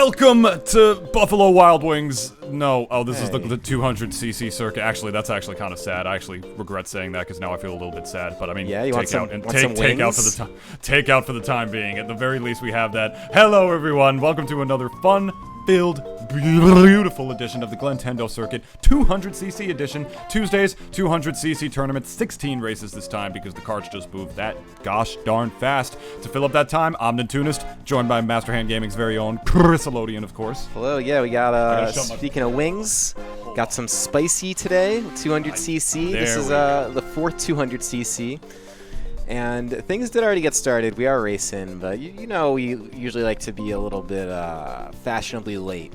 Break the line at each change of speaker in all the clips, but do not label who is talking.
Welcome to Buffalo Wild Wings. No, this is the 200cc circuit. Actually, that's actually kind of sad. I actually regret saying that because now I feel a little bit sad. But I mean,
yeah, you
take out for the time being. At the very least, we have that. Hello, everyone. Welcome to another fun-filled, beautiful edition of the Glentendo circuit, 200cc edition. Tuesdays, 200cc tournament, 16 races this time because the carts just moved that gosh darn fast. To fill up that time, I'm Nintunist, joined by Master Hand Gaming's very own Chris Elodian, of course.
Hello, yeah, we got, speaking of wings, got some spicy today, 200cc. This is the fourth 200cc. And things did already get started. We are racing, but you know we usually like to be a little bit fashionably late.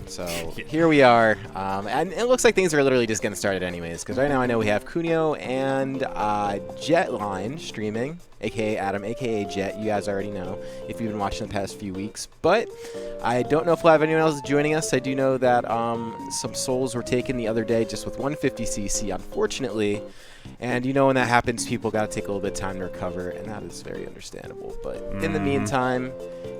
So here we are, and it looks like things are literally just getting started anyways, because right now I know we have Cuneo and Jetline streaming, aka Adam, aka Jet. You guys already know if you've been watching the past few weeks, but I don't know if we'll have anyone else joining us. I do know that some souls were taken the other day just with 150cc, unfortunately. And you know when that happens, people got to take a little bit of time to recover, and that is very understandable. But in the meantime,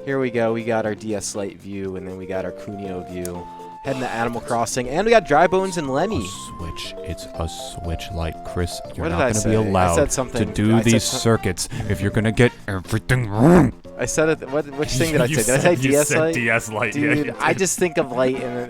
here we go. We got our DS Lite view, and then we got our Cuneo view. Heading to Animal Crossing, and we got Dry Bones and Lemmy.
It's a Switch Lite, Chris. You're
not
going to be allowed to do these circuits if you're going to get everything wrong.
I said it. Which thing did I say? Did I say DS Lite?
DS Lite,
dude. Yeah, I just think of Lite, and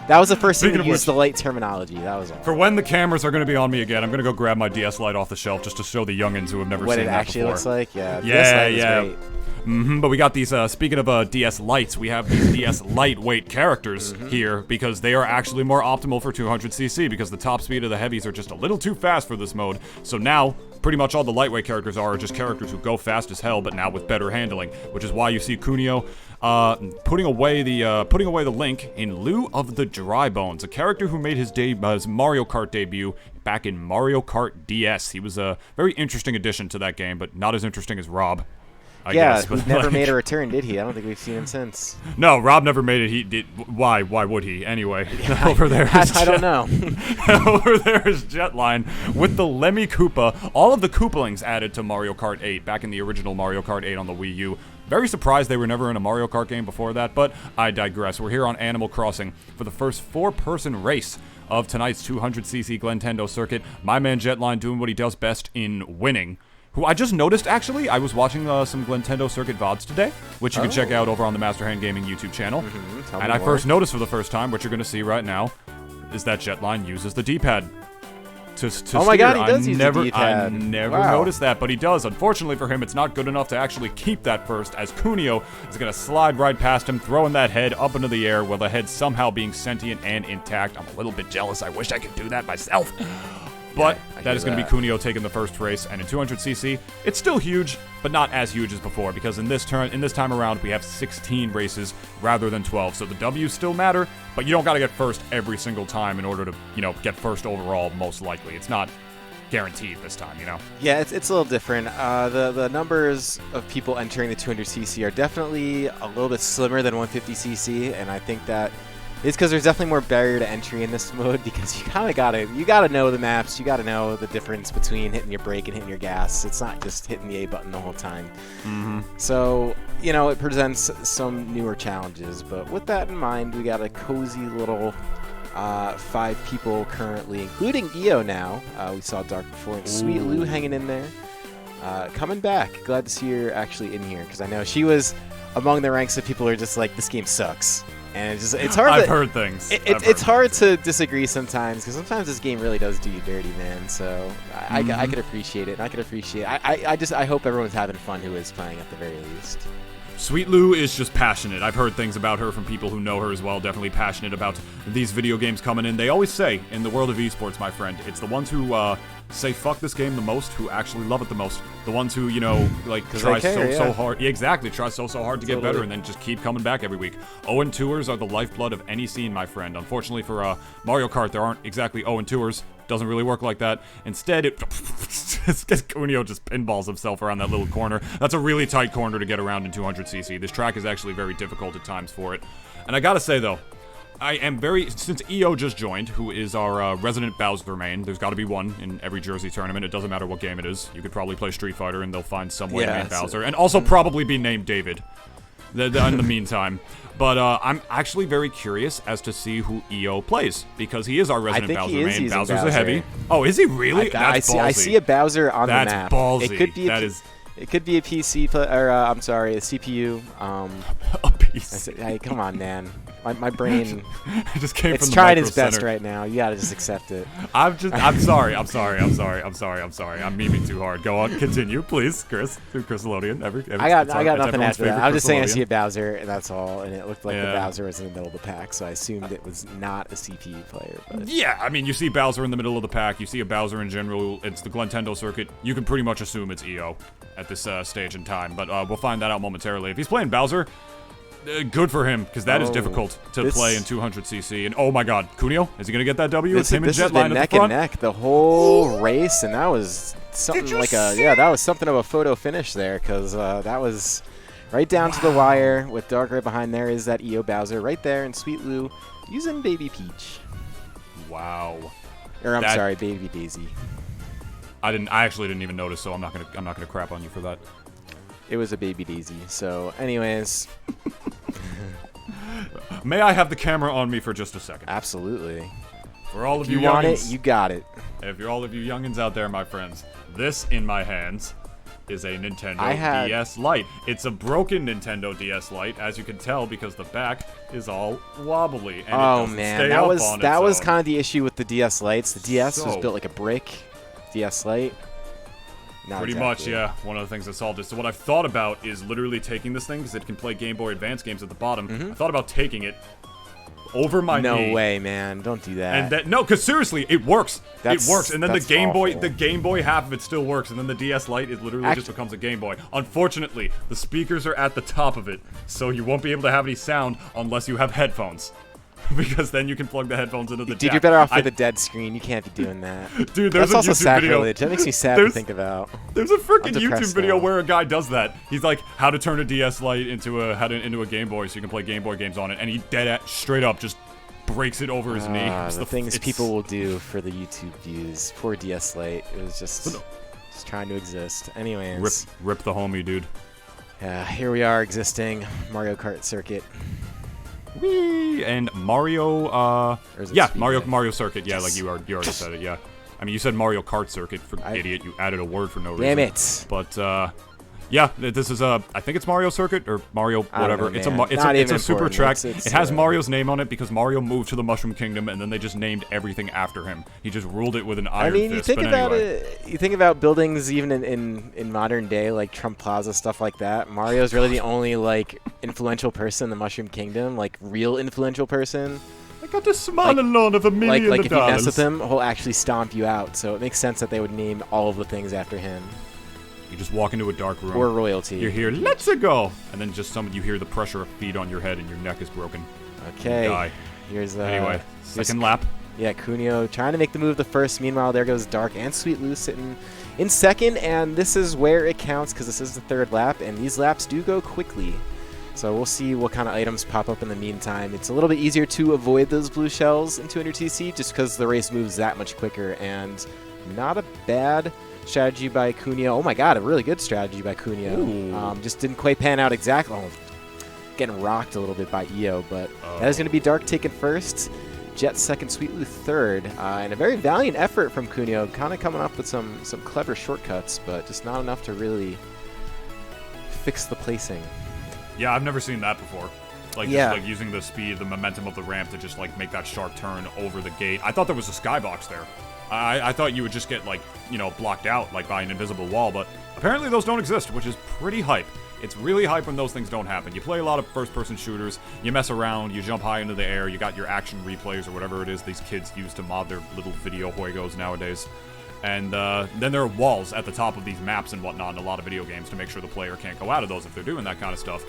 that was the first thing to use the Lite terminology. That was all.
For when the cameras are going to be on me again, I'm going to go grab my DS Lite off the shelf just to show the youngins who have never seen that before. What it actually
looks like? Yeah.
Yeah. Great. But we got these, speaking of DS Lites, we have these DS lightweight characters here because they are actually more optimal for 200cc because the top speed of the heavies are just a little too fast for this mode. So now, pretty much all the lightweight characters are just characters who go fast as hell, but now with better handling, which is why you see Cuneo putting away the Link in lieu of the Dry Bones, a character who made his Mario Kart debut back in Mario Kart DS. He was a very interesting addition to that game, but not as interesting as Rob. I guess,
he never made a return, did he? I don't think we've seen him since.
No, Rob never made it. He did. Why would he? Anyway, over there.
I don't know.
Over there is Jetline with the Lemmy Koopa. All of the Koopalings added to Mario Kart 8 back in the original Mario Kart 8 on the Wii U. Very surprised they were never in a Mario Kart game before that, but I digress. We're here on Animal Crossing for the first four-person race of tonight's 200cc Glentendo circuit. My man Jetline doing what he does best in winning. Who I just noticed, actually, I was watching some Glentendo Circuit VODs today, which you can check out over on the Master Hand Gaming YouTube channel. And I first noticed for the first time, what you're going to see right now, is that Jetline uses the D-pad to
oh my god, he does use the D-pad.
I never noticed that, but he does. Unfortunately for him, it's not good enough to actually keep that first, as Cuneo is going to slide right past him, throwing that head up into the air, while the head somehow being sentient and intact. I'm a little bit jealous. I wish I could do that myself. But that is going to be Cuneo taking the first race, and in 200cc, it's still huge, but not as huge as before, because in this time around, we have 16 races rather than 12, so the W's still matter, but you don't got to get first every single time in order to, get first overall, most likely. It's not guaranteed this time,
Yeah, it's a little different. The numbers of people entering the 200cc are definitely a little bit slimmer than 150cc, and I think that it's because there's definitely more barrier to entry in this mode because you gotta know the maps, you gotta know the difference between hitting your brake and hitting your gas. It's not just hitting the A button the whole time. So, it presents some newer challenges, but with that in mind, we got a cozy little 5 people currently, including EO now. We saw Dark before, and Sweet Lou hanging in there. Coming back. Glad to see her actually in here because I know she was among the ranks of people who are just like, this game sucks. And it's hard.
I've heard things.
It's hard to disagree sometimes because sometimes this game really does do you dirty, man. So I could appreciate it. And I could appreciate. I hope everyone's having fun who is playing at the very least.
Sweet Lou is just passionate. I've heard things about her from people who know her as well. Definitely passionate about these video games coming in. They always say in the world of esports, my friend, it's the ones who say fuck this game the most who actually love it the most. The ones who, try so hard. Yeah, exactly. Try so hard to get better and then just keep coming back every week. 0-2ers are the lifeblood of any scene, my friend. Unfortunately for Mario Kart, there aren't exactly 0-2ers. Doesn't really work like that. Instead, Cuneo just pinballs himself around that little corner. That's a really tight corner to get around in 200cc. This track is actually very difficult at times for it. And I gotta say, though, I am since EO just joined, who is our resident Bowser main, there's got to be one in every Jersey tournament. It doesn't matter what game it is. You could probably play Street Fighter and they'll find some way to main Bowser. And also probably be named David. in the meantime. But I'm actually very curious as to see who EO plays, because he is our resident Bowser main. Bowser's a heavy. Oh, is he really? That's ballsy.
I see a Bowser on the map.
That's ballsy.
It could be it could be a PC, or I'm sorry, a CPU.
A PC.
Hey, come on, man. My brain
just came
it's
from the
trying its
Micro
best
Center.
right now. You gotta just accept it.
I'm sorry. I'm memeing too hard. Go on, continue, please, Chris. Through Chriselodian.
I got nothing after that. I'm just saying I see a Bowser, and that's all. And it looked like the Bowser was in the middle of the pack, so I assumed it was not a CPU player. But
yeah, I mean, you see Bowser in the middle of the pack. You see a Bowser in general. It's the Glentendo circuit. You can pretty much assume it's EO at this stage in time. But we'll find that out momentarily. If he's playing Bowser, good for him, because that is difficult to play in 200cc. And oh my God, Cuneo, is he gonna get that W? It's him and Jetline at the front.
Neck and neck the whole race, and that was something like that was something of a photo finish there, because that was right down to the wire with Dark right behind. There is that EO Bowser right there, and Sweet Lou using Baby Peach.
Wow.
Or I'm sorry, Baby Daisy.
I actually didn't even notice, so I'm not gonna crap on you for that.
It was a Baby Daisy. So, anyways.
May I have the camera on me for just a second?
Absolutely.
For all of
you
youngins,
want it, you got it.
If you're all of you youngins out there, my friends, this in my hands is a Nintendo DS Lite. It's a broken Nintendo DS Lite, as you can tell, because the back is all wobbly. And
oh man, that was kind of the issue with the DS Lites. The DS was built like a brick. DS Lite.
Pretty much, yeah. One of the things that solved it. So what I've thought about is literally taking this thing, because it can play Game Boy Advance games at the bottom. I thought about taking it over my knee.
No way, man. Don't do that.
And that, no, because seriously, it works. It works. And then the Game Boy half of it still works. And then the DS Lite, it literally just becomes a Game Boy. Unfortunately, the speakers are at the top of it, so you won't be able to have any sound unless you have headphones. Because then you can plug the headphones into the jack.
Dude, you're better off with a dead screen. You can't be doing that.
Dude, there's
That's
a
also
YouTube video.
sacrilege. That makes me sad to think about.
There's a freaking YouTube video where a guy does that. He's like, how to turn a DS Lite into a Game Boy so you can play Game Boy games on it, and he straight up just breaks it over his knee.
The things people will do for the YouTube views. Poor DS Lite. It was just trying to exist. Anyways.
Rip the homie, dude.
Yeah, here we are existing. Mario Kart circuit.
Whee! And Mario, Mario Circuit. Yeah, like you already said it. Yeah, I mean you said Mario Kart Circuit. Idiot, you added a word for no reason.
Damn it!
But yeah, this is I think it's Mario Circuit or Mario whatever.
Know,
it's a super track. It has Mario's name on it because Mario moved to the Mushroom Kingdom and then they just named everything after him. He just ruled it with an iron fist.
You think about it. You think about buildings even in modern day, like Trump Plaza, stuff like that. Mario's really the only like influential person in the Mushroom Kingdom, like real influential person.
I got a small loan of $1 million.
Like if you mess with him, he'll actually stomp you out. So it makes sense that they would name all of the things after him.
You just walk into a dark room.
Or royalty.
You hear, let's go! And then just you hear the pressure of feet on your head and your neck is broken.
Okay.
You die.
Here's
anyway, second lap.
Yeah, Cuneo trying to make the move the first. Meanwhile, there goes Dark and Sweet Lou sitting in second. And this is where it counts because this is the third lap. And these laps do go quickly. So we'll see what kind of items pop up in the meantime. It's a little bit easier to avoid those blue shells in 200cc just because the race moves that much quicker. And not a bad strategy by Cuneo. Oh my god, a really good strategy by Cuneo. Just didn't quite pan out exactly. Oh, getting rocked a little bit by EO, but that is going to be Dark taken first, Jet second, Sweet Lou third, and a very valiant effort from Cuneo, kind of coming up with some clever shortcuts, but just not enough to really fix the placing.
Yeah, I've never seen that before. Like, just, like using the speed, the momentum of the ramp to just like make that sharp turn over the gate. I thought there was a skybox there. I thought you would just get, like, you know, blocked out, like, by an invisible wall, but apparently those don't exist, which is pretty hype. It's really hype when those things don't happen. You play a lot of first-person shooters, you mess around, you jump high into the air, you got your action replays or whatever it is these kids use to mod their little video juegos nowadays. And then there are walls at the top of these maps and whatnot in a lot of video games to make sure the player can't go out of those if they're doing that kind of stuff.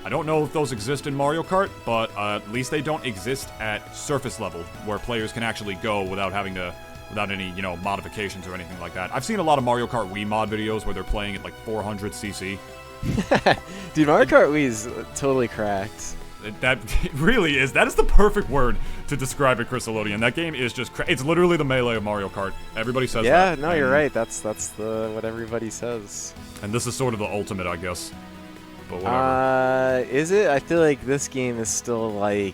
I don't know if those exist in Mario Kart, but at least they don't exist at surface level, where players can actually go without having to... without any, you know, modifications or anything like that. I've seen a lot of Mario Kart Wii mod videos where they're playing at like 400cc.
Dude, Mario Kart Wii is totally cracked.
That really is. That is the perfect word to describe it, Chriselodian. That game is just it's literally the Melee of Mario Kart. Everybody says that.
Yeah, no, you're right. That's what everybody says.
And this is sort of the ultimate, I guess. but whatever.
Is it? I feel like this game is still like...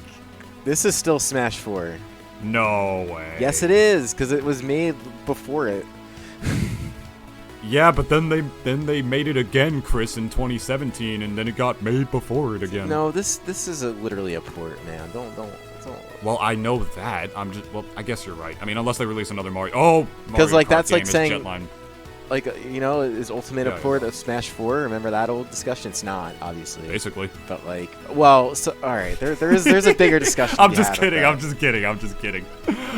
This is still Smash 4.
No way.
Yes, it is, because it was made before it.
Yeah, but then they made it again, Chris, in 2017, and then it got made before it again.
No, this is literally a port, man. Don't.
Well, I know that. Well, I guess you're right. I mean, unless they release another Mario. Oh,
because like that's like saying,
Jetline.
Like is Ultimate a port of Smash 4? Remember that old discussion? It's not, obviously.
Basically.
But like, well, so all right, there's a bigger discussion.
I'm just kidding.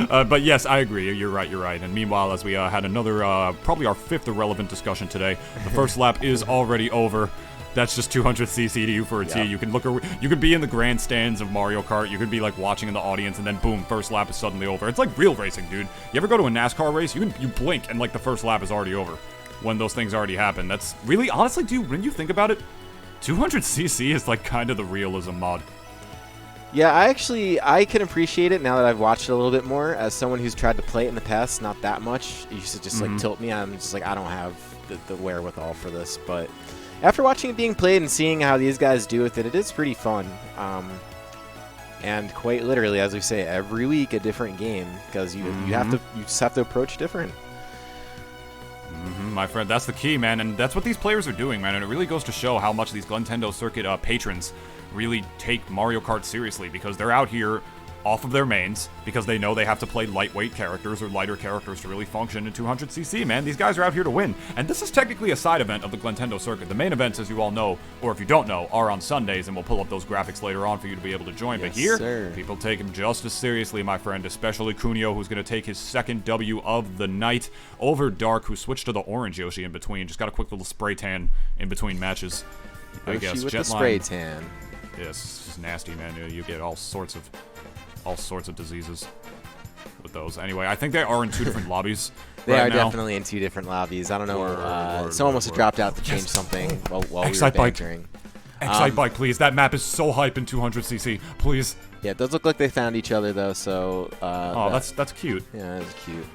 But yes, I agree. You're right. And meanwhile, as we had another, probably our 5th irrelevant discussion today, the first lap is already over. That's just 200cc to you for a T. You can you could be in the grandstands of Mario Kart. You could be like watching in the audience, and then boom, first lap is suddenly over. It's like real racing, dude. You ever go to a NASCAR race? You blink, and like the first lap is already over when those things already happen. That's really, honestly, dude, when you think about it, 200cc is like kind of the realism mod.
Yeah, I can appreciate it now that I've watched it a little bit more. As someone who's tried to play it in the past, not that much. It used to just like tilt me. I'm just like, I don't have the wherewithal for this, but after watching it being played and seeing how these guys do with it, it is pretty fun. And quite literally, as we say, every week a different game, because you just have to approach different.
My friend, that's the key, man, and that's what these players are doing, man, and it really goes to show how much these Glentendo circuit patrons really take Mario Kart seriously, because they're out here off of their mains, because they know they have to play lightweight characters or lighter characters to really function in 200cc, man. These guys are out here to win. And this is technically a side event of the Glentendo circuit. The main events, as you all know, or if you don't know, are on Sundays, and we'll pull up those graphics later on for you to be able to join. But here, people take them just as seriously, my friend, especially Kunio, who's going to take his second W of the night over Dark, who switched to the orange Yoshi in between. Just got a quick little spray tan in between matches, I guess.
With the spray tan.
Yes, it's nasty, man. You get all sorts of diseases with those. Anyway, I think they are in 2 different lobbies.
They are definitely in 2 different lobbies. I don't know. Someone must have dropped out to change something while we were bantering.
Excite Bike, please. That map is so hype in 200cc. Please.
Yeah, it does look like they found each other though. So.
That's cute.
Yeah, that's cute.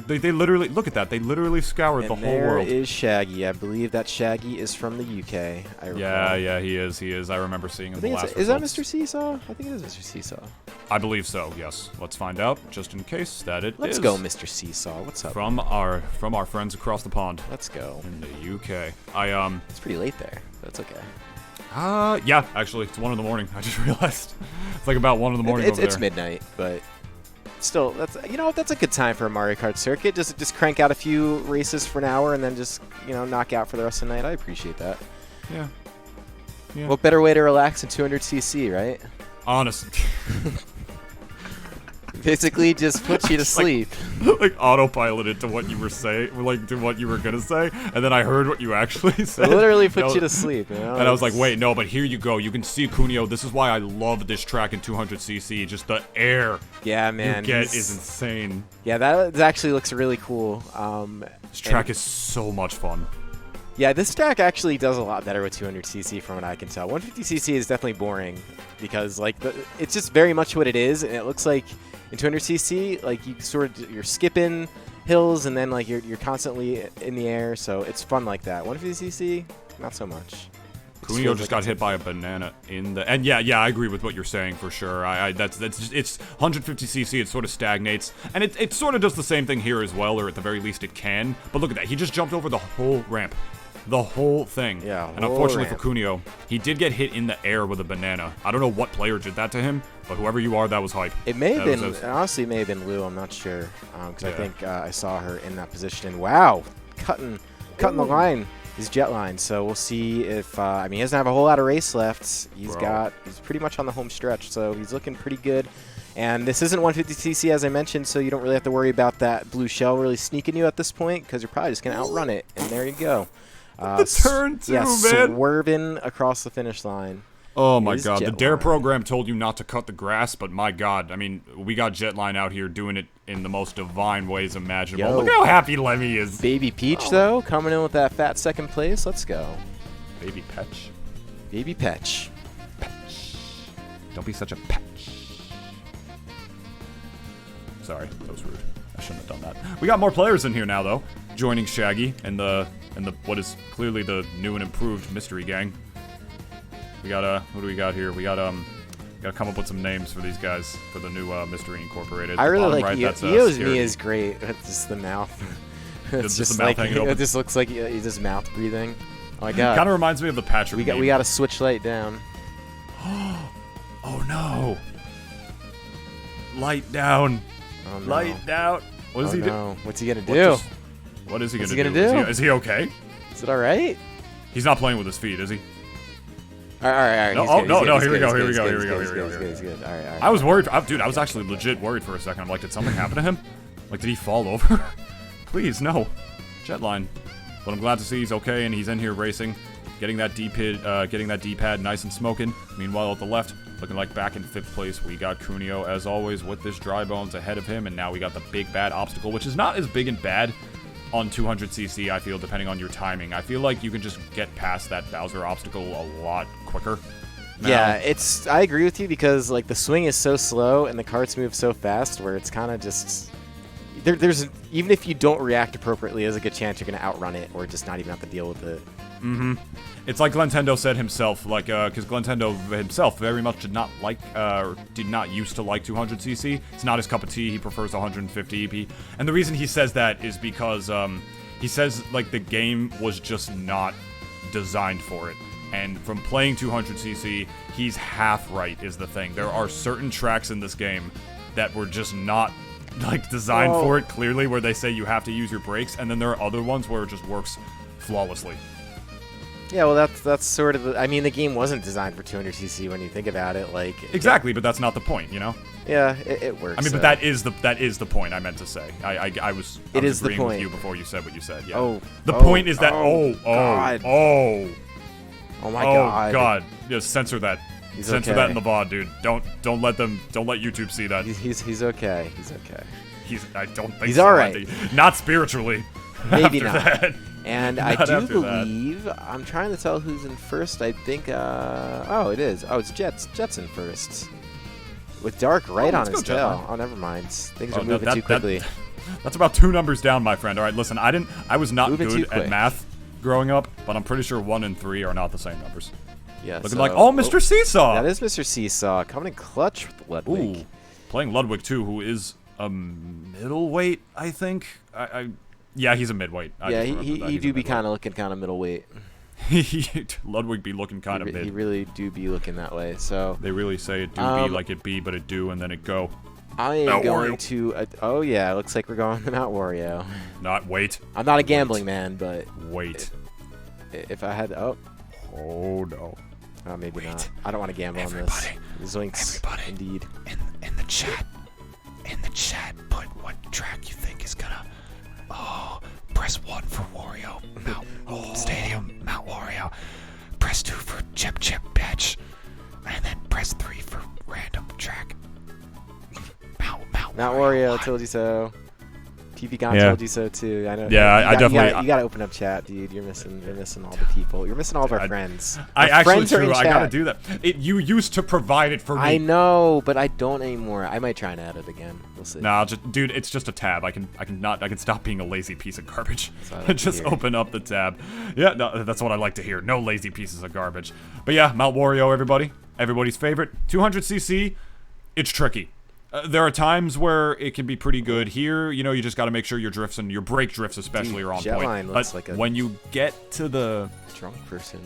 They literally, look at that. They literally scoured the whole world.
There is Shaggy. I believe that Shaggy is from the UK. I recall.
Yeah, he is. I remember seeing him in the last
Is that Mr. Seesaw? I think it is Mr. Seesaw.
I believe so, yes. Let's find out, just in case that it is.
Let's go, Mr. Seesaw. What's up?
From our friends across the pond.
Let's go.
In the UK.
It's pretty late there. That's okay.
Yeah, actually, it's 1 in the morning. I just realized. It's like about 1 in the morning over there.
It's midnight, but still, that's a good time for a Mario Kart circuit. Just crank out a few races for an hour and then just knock out for the rest of the night. I appreciate that.
Yeah.
What better way to relax than 200cc, right?
Honestly.
Basically, just puts you to sleep.
Like autopiloted to what you were saying, like to what you were gonna say, and then I heard what you actually said.
It literally puts you to sleep. And
I was like, wait, no, but here you go. You can see Kunio. This is why I love this track in 200cc. Just the air.
Yeah, man.
You get is insane.
Yeah, that actually looks really cool.
This track is so much fun.
Yeah, this track actually does a lot better with 200cc from what I can tell. 150cc is definitely boring because like it's just very much what it is, and it looks like in 200cc like you're skipping hills and then like you're constantly in the air, so it's fun like that. 150cc, not so much.
Kunio just got hit by a banana in the... And yeah, I agree with what you're saying for sure. It's 150cc, it sort of stagnates. And it sort of does the same thing here as well, or at the very least it can. But look at that, he just jumped over the whole ramp. The whole thing.
Yeah,
and unfortunately for Kunio, he did get hit in the air with a banana. I don't know what player did that to him, but whoever you are, that was hype.
It may have been... Honestly, it may have been Lou, I'm not sure. Because I think I saw her in that position. And wow, cutting the line. His jet line, so we'll see if I mean he doesn't have a whole lot of race left. He's pretty much on the home stretch, so he's looking pretty good. And this isn't 150cc as I mentioned, so you don't really have to worry about that blue shell really sneaking you at this point because you're probably just gonna outrun it. And there you go.
The turn too, man.
Swerving across the finish line.
Oh my God! The DARE program told you not to cut the grass, but my God, I mean, we got Jetline out here doing it in the most divine ways imaginable. Look how happy Lemmy is.
Baby Peach though, coming in with that fat second place. Let's go.
Baby Petch.
Baby Petch.
Petch. Don't be such a petch. Sorry, that was rude. I shouldn't have done that. We got more players in here now though, joining Shaggy and the what is clearly the new and improved Mystery Gang. We got what do we got here? We got gotta come up with some names for these guys for the new Mystery Incorporated.
I really like
right,
Eo's me is great. It's just the mouth. It's just
the mouth
like
hanging open.
it just looks like he's just mouth breathing. Oh my god.
Kind of reminds me of the Patrick.
We got to switch light down.
Oh no. Light down.
Oh, no.
Light down. What is he doing?
What's he gonna do?
What is he gonna
do?
Is he okay?
Is it all right?
He's not playing with his feet, is he?
All right.
No, here we go.
He's good. All right.
I was worried. Dude, I was actually legit worried for a second. I'm like, did something happen to him? Like, did he fall over? Please, no. Jetline. But I'm glad to see he's okay and he's in here racing, getting that D-pad nice and smoking. Meanwhile, at the left, looking like back in 5th place, we got Cuneo, as always, with this dry bones ahead of him, and now we got the big bad obstacle, which is not as big and bad on 200cc, I feel, depending on your timing. I feel like you can just get past that Bowser obstacle a lot quicker.
Yeah, I agree with you because like the swing is so slow and the karts move so fast where it's kind of just there's even if you don't react appropriately, there's a good chance you're going to outrun it or just not even have to deal with it.
Mm-hmm. It's like Glentendo said himself, like, because Glentendo himself very much did not used to like 200cc. It's not his cup of tea. He prefers 150 EP. And the reason he says that is because he says like the game was just not designed for it. And from playing 200cc, he's half right is the thing. There are certain tracks in this game that were just not like designed for it clearly, where they say you have to use your brakes, and then there are other ones where it just works flawlessly.
Yeah, well, that's sort of I mean, the game wasn't designed for 200cc when you think about it. Like
exactly, but that's not the point, you know.
Yeah, it works.
I mean, but that is the point I meant to say. I was agreeing with you before you said what you said. Yeah. The point is that oh my god. Just censor that. Censor that in the VOD, dude. Don't let YouTube see that.
He's okay.
I don't think
he's
so.
All right.
Not spiritually.
Maybe not.
That.
And I do believe I'm trying to tell who's in first. I think it is. Oh, it's Jetson first. With Dark right on his tail. Oh, never mind. Things are moving too quickly.
That's about 2 numbers down, my friend. All right, listen. I was not good at math growing up, but I'm pretty sure 1 and 3 are not the same numbers.
Yeah,
looking like Mr. Seesaw.
That is Mr. Seesaw coming in clutch with Ludwig.
Ooh, playing Ludwig too, who is a middleweight, I think. Yeah, he's a midweight.
He do be kind of looking kind of middleweight.
Ludwig be looking kind of mid.
He really do be looking that way. So
they really say it do be like it be, but it do, and then it go.
I am going to. Oh yeah, looks like we're going to Mount Wario.
Not wait.
I'm not a gambling man, but
wait.
If I had
oh no.
Oh, maybe not. I don't want to gamble on this. Zoinks.
Everybody,
indeed.
In the chat, put what track you think is gonna. Oh, press 1 for Wario, Stadium, Mount Wario. Press 2 for Chip Bitch, and then press 3 for random track. Mount
Wario told you so. TV Gon told you so too. I know.
Yeah, I definitely.
You gotta open up chat, dude. You're missing all the people. You're missing all of our friends.
I gotta do that. You used to provide it for me.
I know, but I don't anymore. I might try and add it again. We'll see.
Nah, dude, it's just a tab. I can stop being a lazy piece of garbage. Just open up the tab. Yeah, no, that's what I like to hear. No lazy pieces of garbage. But yeah, Mount Wario, everybody's favorite. 200cc, it's tricky. There are times where it can be pretty good. Here, you just got to make sure your drifts and your brake drifts especially are on point.
Looks like a
when you get to the
drunk person,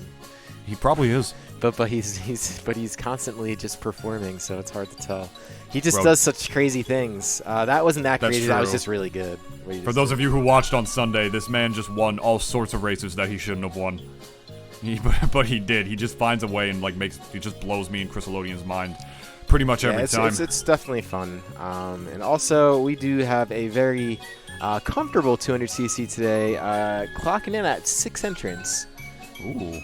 he probably is.
But he's constantly just performing, so it's hard to tell. He just does such crazy things. That wasn't that crazy. True. That was just really good.
For those of you who watched on Sunday, this man just won all sorts of races that he shouldn't have won. But he did. He just finds a way and he just blows me and Chris Elodian's mind. Pretty much every time.
It's definitely fun. And also, we do have a very comfortable 200cc today, clocking in at 6 entrants.
Ooh,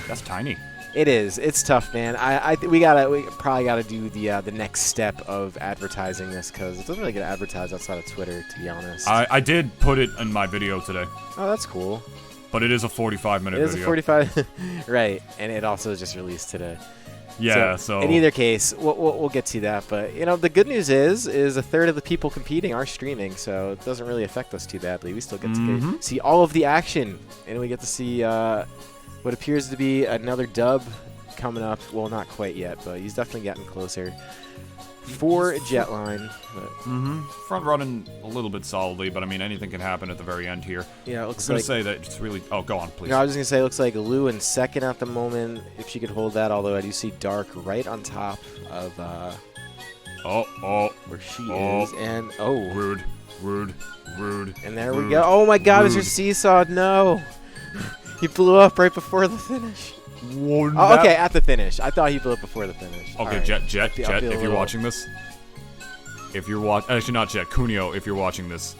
that's tiny.
It is. It's tough, man. We probably gotta do the next step of advertising this because it doesn't really get advertised outside of Twitter, to be honest.
I did put it in my video today.
Oh, that's cool.
But it is a 45-minute video.
It is a 45, right? And it also just released today.
Yeah, so
in either case, we'll get to that. But the good news is a third of the people competing are streaming, so it doesn't really affect us too badly. We still get to see all of the action, and we get to see what appears to be another dub coming up. Well, not quite yet, but he's definitely getting closer. For Jetline.
Front running a little bit solidly, but I mean, anything can happen at the very end here.
Yeah, it looks
I
like...
was going to say that it's really... Oh, go on, please.
No, I was just going to say it looks like Lou in second at the moment, if she could hold that, although I do see Dark right on top of where she is. And,
Rude.
And there we go. Oh, my God, Mr. Seesaw, no. He blew up right before the finish. Oh, okay, at the finish. I thought he blew up before the finish.
Okay, right. Jet, if you're watching this, actually not Jet, Kunio, if you're watching this,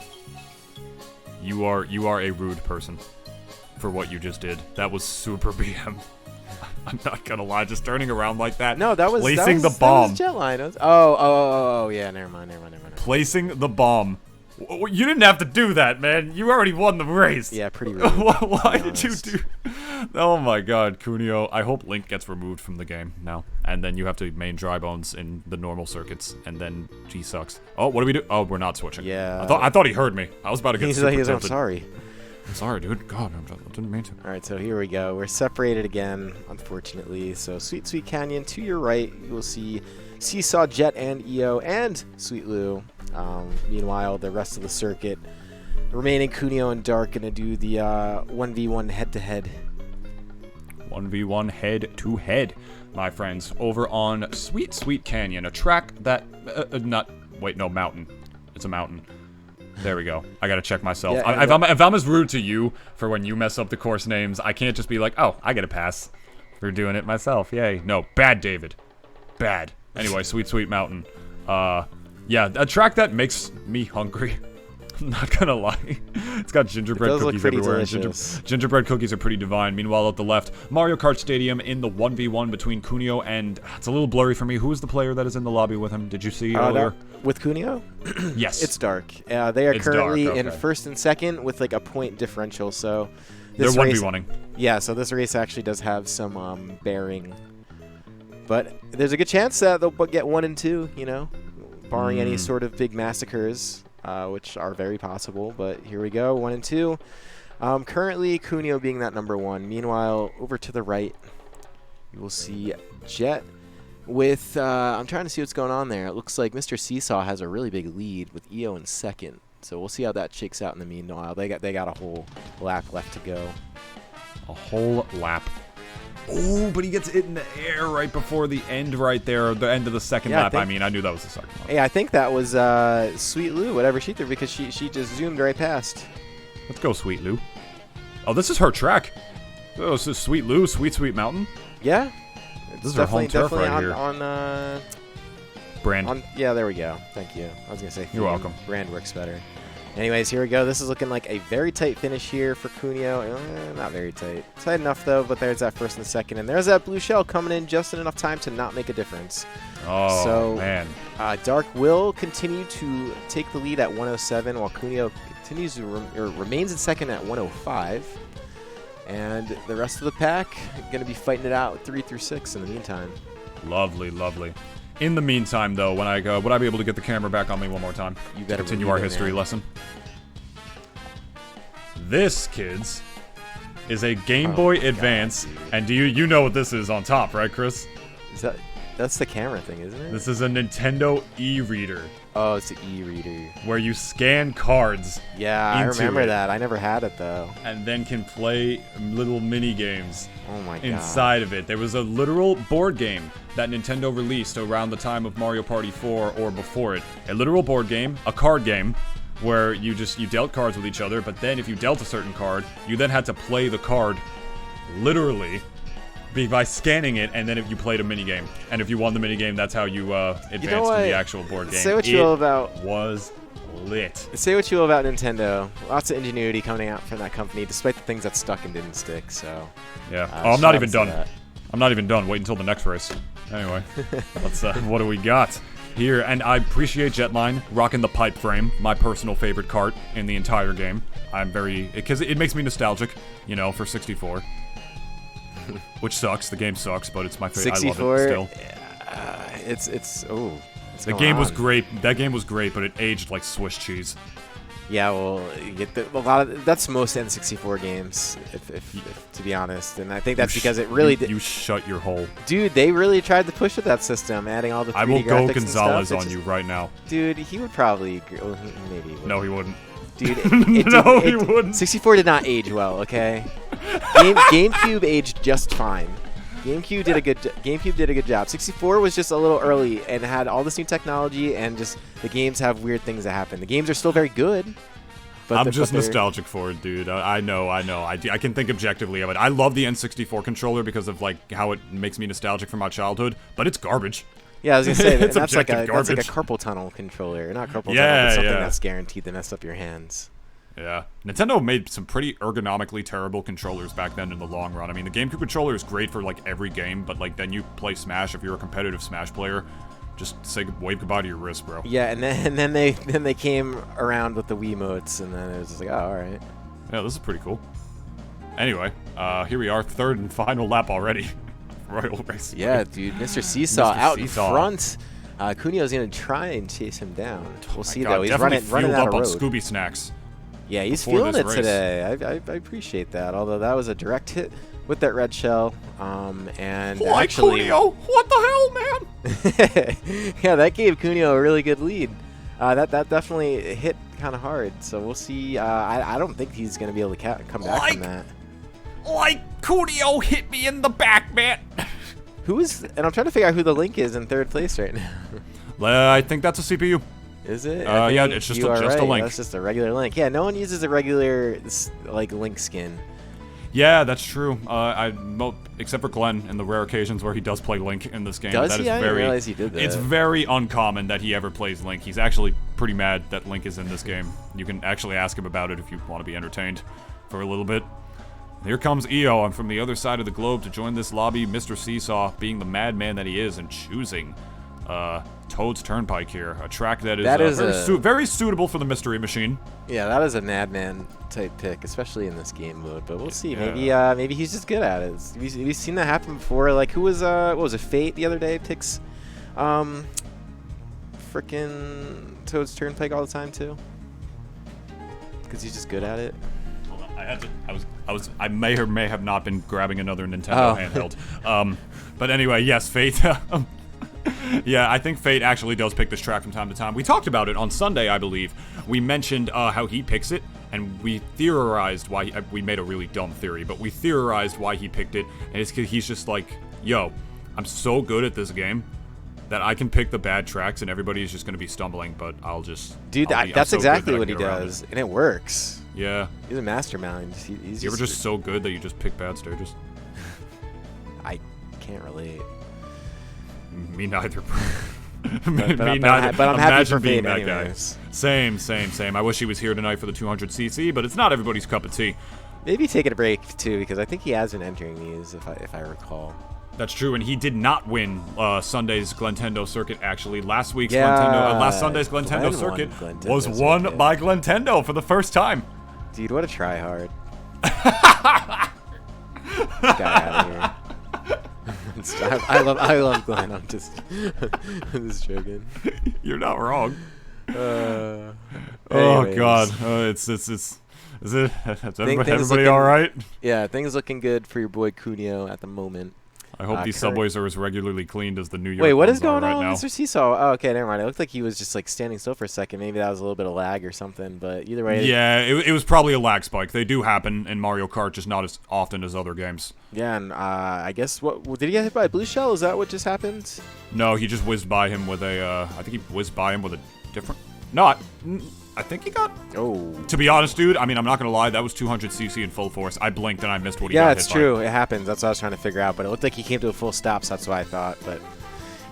you are a rude person for what you just did. That was super BM. I'm not gonna lie, just turning around like that.
No, that was
placing the bomb.
That was Jetline. Oh, yeah, never mind.
Placing the bomb. You didn't have to do that, man. You already won the race.
Yeah, pretty rude.
Why did you do... Oh my god, Kunio. I hope Link gets removed from the game now. And then you have to main dry bones in the normal circuits. And then G sucks. Oh, what do we do? Oh, we're not switching.
Yeah.
I thought he heard me. I was about to get super tilted.
I'm sorry.
I'm sorry, dude. God, I didn't mean to.
Alright, so here we go. We're separated again, unfortunately. So Sweet Sweet Canyon, to your right, you will see Seesaw, Jet, and EO, and Sweet Lou. Meanwhile, the rest of the circuit, remaining Kunio and Dark, going to do the 1v1 head-to-head.
1v1 head-to-head, my friends, over on Sweet Sweet Canyon, a track that... mountain. It's a mountain. There we go. I gotta check myself.
Yeah,
if I'm as rude to you for when you mess up the course names, I can't just be like, oh, I get a pass for doing it myself. Yay. No, bad, David. Bad. Anyway, Sweet Sweet Mountain. Yeah, a track that makes me hungry. I'm not gonna lie. It's got gingerbread cookies everywhere. And gingerbread cookies are pretty divine. Meanwhile, at the left, Mario Kart Stadium in the 1v1 between Kunio and... It's a little blurry for me. Who is the player that is in the lobby with him? Did you see earlier?
With Kunio?
Yes.
It's Dark. They are currently in first and second with like a point differential, so...
They're 1v1ing.
Yeah, so this race actually does have some bearing. But there's a good chance that they'll get 1 and 2, you know? Barring any sort of big massacres, which are very possible. But here we go, 1 and 2. Currently, Kunio being that number 1. Meanwhile, over to the right, you will see Jet with... I'm trying to see what's going on there. It looks like Mr. Seesaw has a really big lead with EO in second. So we'll see how that shakes out in the meanwhile. They got a whole lap left to go.
A whole lap. Oh, but he gets it in the air right before the end right there, the end of the second lap. I knew that was the second lap.
Yeah, I think that was Sweet Lou, whatever she threw, because she just zoomed right past.
Let's go, Sweet Lou. Oh, this is her track. Oh, this is Sweet Lou, Sweet Mountain.
Yeah.
This is her home turf right here. Brand.
Yeah, there we go. Thank you. I was going to say
you're welcome.
Brand works better. Anyways, here we go. This is looking like a very tight finish here for Kunio. Not very tight. Tight enough, though, but there's that first and second. And there's that blue shell coming in just in enough time to not make a difference.
Oh, so, man.
Dark will continue to take the lead at 107, while Kunio continues to remains in second at 105. And the rest of the pack going to be fighting it out 3 through 6 in the meantime.
Lovely, lovely. In the meantime, though, when I go, would I be able to get the camera back on me one more time?
You better
continue our history lesson. This, kids, is a Game Boy Advance, and do you know what this is on top, right, Chris?
That's the camera thing, isn't it?
This is a Nintendo e-reader.
Oh, it's an e-reader.
Where you scan cards.
Yeah, I remember that. I never had it, though.
And then can play little mini games.
Oh my god.
Inside of it. There was a literal board game that Nintendo released around the time of Mario Party 4 or before it. A literal board game, a card game, where you dealt cards with each other, but then if you dealt a certain card, you then had to play the card literally by scanning it, and then if you played a minigame. And if you won the minigame, that's how you advanced to the actual board game.
Say what you will about...
was lit.
Say what you will about Nintendo. Lots of ingenuity coming out from that company, despite the things that stuck and didn't stick, so...
Yeah. I'm not even done. I'm not even done. Wait until the next race. Anyway, let's, what do we got here? And I appreciate Jetline rocking the pipe frame, my personal favorite kart in the entire game. I'm very... because it makes me nostalgic, you know, for 64. Which sucks. The game sucks, but it's my favorite.
64,
I love it still.
It's
the game was great. That game was great, but it aged like Swiss cheese.
Yeah, well, you get a lot of that's most N64 games, if to be honest, and I think that's because it really did.
You shut your hole,
dude. They really tried to push with that system, adding all the 3D
I will go
graphics
Gonzalez
and
on
stuff.
you right now.
Dude, he would probably. Well, maybe. He wouldn't.
No, he wouldn't.
Dude,
No, he wouldn't.
64 did not age well. Okay, GameCube aged just fine. GameCube did a good job. 64 was just a little early and had all this new technology, and just the games have weird things that happen. The games are still very good. But
I'm just nostalgic for it, dude. I know. I can think objectively of it. I love the N64 controller because of like how it makes me nostalgic for my childhood, but it's garbage.
Yeah, I was gonna say
it's
that's like a
garbage.
carpal tunnel controller, not carpal tunnel,
Yeah,
but something
yeah.
that's guaranteed to mess up your hands.
Yeah, Nintendo made some pretty ergonomically terrible controllers back then in the long run. I mean, the GameCube controller is great for like every game, but like then you play Smash if you're a competitive Smash player. Just say wave goodbye to your wrist, bro.
Yeah, and then they came around with the Wiimotes, and then it was just like, oh, all right.
Yeah, this is pretty cool. Anyway, here we are, third and final lap already. Royal Race.
Yeah, dude, Mr. Seesaw out in
Seesaw.
front. Cunio's gonna try and chase him down. We'll see
God,
though. He's
definitely
running
fueled
out
up
of
on
road.
Scooby Snacks.
Yeah, he's
before
feeling
this
it
race.
today. I appreciate that. Although that was a direct hit with that red shell. And
Like
actually,
Cunio, what the hell, man?
yeah, that gave Cunio a really good lead. That definitely hit kind of hard. So we'll see. I don't think he's gonna be able to come back from that.
Like Cunio hit me in the back, man.
Who is? And I'm trying to figure out who the Link is in third place right now.
I think that's a CPU.
Is it?
Yeah, it's just a Link.
That's just a regular Link. Yeah, no one uses a regular like Link skin.
Yeah, that's true. Except for Glenn, in the rare occasions where he does play Link in this game.
Does
that
he?
is
I didn't
very,
realize he did that.
It's very uncommon that he ever plays Link. He's actually pretty mad that Link is in this game. You can actually ask him about it if you want to be entertained for a little bit. Here comes EO, and from the other side of the globe to join this lobby, Mr. Seesaw, being the madman that he is, and choosing Toad's Turnpike here, a track that is, very suitable for the Mystery Machine.
Yeah, that is a madman type pick, especially in this game mode. But we'll see. Yeah. Maybe he's just good at it. We've seen that happen before. Like who was what was it? Fate the other day picks, frickin' Toad's Turnpike all the time too. Because he's just good at it.
I may or may have not been grabbing another Nintendo handheld. But anyway, yes, Fate. Yeah, I think Fate actually does pick this track from time to time. We talked about it on Sunday, I believe. We mentioned how he picks it, and we theorized why. We made a really dumb theory, but we theorized why he picked it, and it's because he's just like, yo, I'm so good at this game that I can pick the bad tracks, and everybody is just going to be stumbling, but I'll just...
Dude, that's so exactly what he does, and it works.
Yeah.
He's a mastermind.
You ever just so good that you just pick bad stages?
I can't relate.
Me neither.
But I'm happy for Fate
that
anyways.
Guy. Same. I wish he was here tonight for the 200cc, but it's not everybody's cup of tea.
Maybe taking a break too, because I think he has been entering these, if I recall.
That's true, and he did not win Sunday's Glentendo circuit. Actually, last Sunday's Glentendo circuit was won by Glentendo for the first time.
Dude, what a tryhard! Get out of here. I love Glenn. I'm just joking.
You're not wrong.
Anyways.
Oh God, is everybody all right?
Yeah, things looking good for your boy Cunio at the moment.
I hope these subways are as regularly cleaned as the New York.
Wait, what is going
right
on
now.
with Mr. Seesaw? Oh, okay, never mind. It looked like he was just like standing still for a second. Maybe that was a little bit of lag or something. But either way.
Yeah, it was probably a lag spike. They do happen in Mario Kart, just not as often as other games.
Yeah, and I guess did he get hit by a blue shell? Is that what just happened?
No, he just whizzed by him with a. I think he whizzed by him with a different. No, I think he got.
Oh.
To be honest, dude, I mean, I'm not gonna lie. That was 200cc in full force. I blinked and I missed what he got
Yeah,
hit
it's
by.
true. It happens. That's what I was trying to figure out. But it looked like he came to a full stop, so that's what I thought. But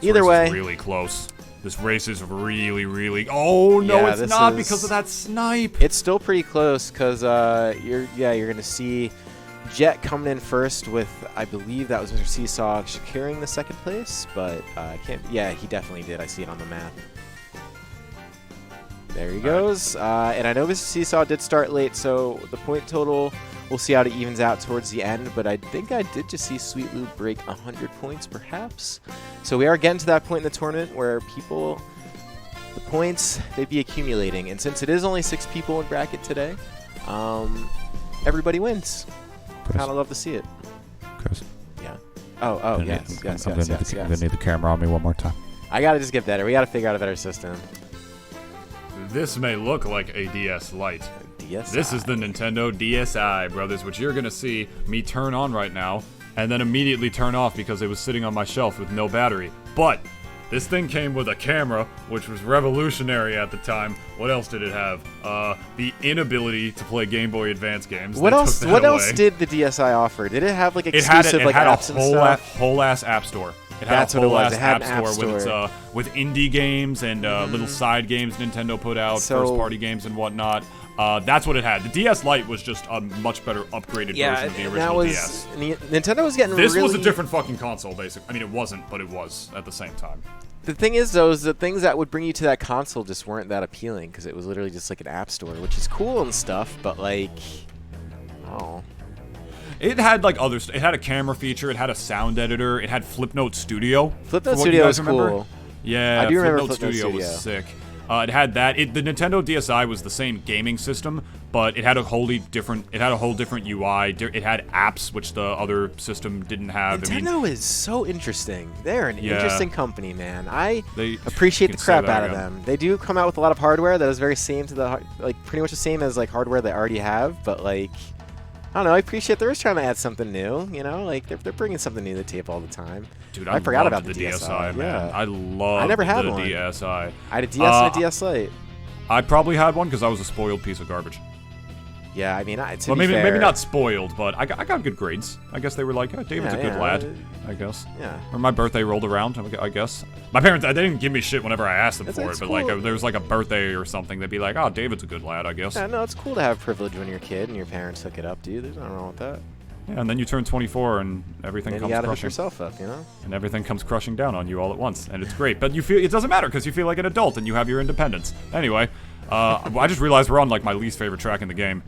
either way,
is really close. This race is really, really. Oh no,
yeah,
it's not because of that snipe.
It's still pretty close because you're gonna see Jet coming in first with, I believe that was Mr. Seesaw securing the second place, but can't. Yeah, he definitely did. I see it on the map. There he goes. And I know Mr. Seesaw did start late, so the point total, we'll see how it evens out towards the end. But I think I did just see Sweet Lou break 100 points, perhaps. So we are getting to that point in the tournament where people the points, they'd be accumulating. And since it is only 6 people in bracket today, everybody wins. Kind of love to see it.
Chris.
Yeah. Oh, yes.
I'm going to need the camera on me one more time.
I got to just get better. We got to figure out a better system.
This may look like a DS Lite.
DSi.
This is the Nintendo DSi, brothers, which you're going to see me turn on right now and then immediately turn off because it was sitting on my shelf with no battery. But this thing came with a camera, which was revolutionary at the time. What else did it have? The inability to play Game Boy Advance games.
What else did the DSi offer? Did it have like exclusive
it had
apps and stuff?
whole ass app store.
That's what it was. It had an app
store with indie games and little side games Nintendo put out, first party games and whatnot. That's what it had. The DS Lite was just a much better upgraded version of the original DS.
Nintendo was getting
This was a different fucking console, basically. I mean, it wasn't, but it was at the same time.
The thing is, though, is the things that would bring you to that console just weren't that appealing because it was literally just like an app store, which is cool and stuff, but like, oh.
It had like other it had a camera feature, it had a sound editor, it had Flipnote Studio.
Flipnote Studio was cool.
Yeah,
I do remember
Flipnote Studio was sick. It had that. The Nintendo DSi was the same gaming system, but it had a wholly different. It had a whole different UI. It had apps which the other system didn't have.
Nintendo is so interesting. They're an interesting company, man. I appreciate the crap out of them. They do come out with a lot of hardware that is very same to the pretty much the same as like hardware they already have, but like. I don't know. I appreciate they're just trying to add something new. You know, like they're bringing something new to the table all the time.
Dude,
I forgot about
the
DSi,
man.
Yeah.
I
never had
the
one.
DSi.
I had a DS and a DS Lite.
I probably had one because I was a spoiled piece of garbage.
Yeah, I mean,
maybe not spoiled, but I got good grades. I guess they were like, oh, David's a good lad. I guess.
Yeah.
Or my birthday rolled around. I guess. My parents, they didn't give me shit whenever I asked them for it, but
cool.
like there was like a birthday or something, they'd be like, oh, David's a good lad, I guess.
Yeah, no, it's cool to have privilege when you're a kid and your parents hook it up, dude. There's nothing wrong with that.
Yeah, and then you turn 24 and everything comes
you gotta
crushing.
hook yourself up, you know?
And everything comes crushing down on you all at once, and it's great. But you feel it doesn't matter because you feel like an adult and you have your independence. Anyway, I just realized we're on like my least favorite track in the game.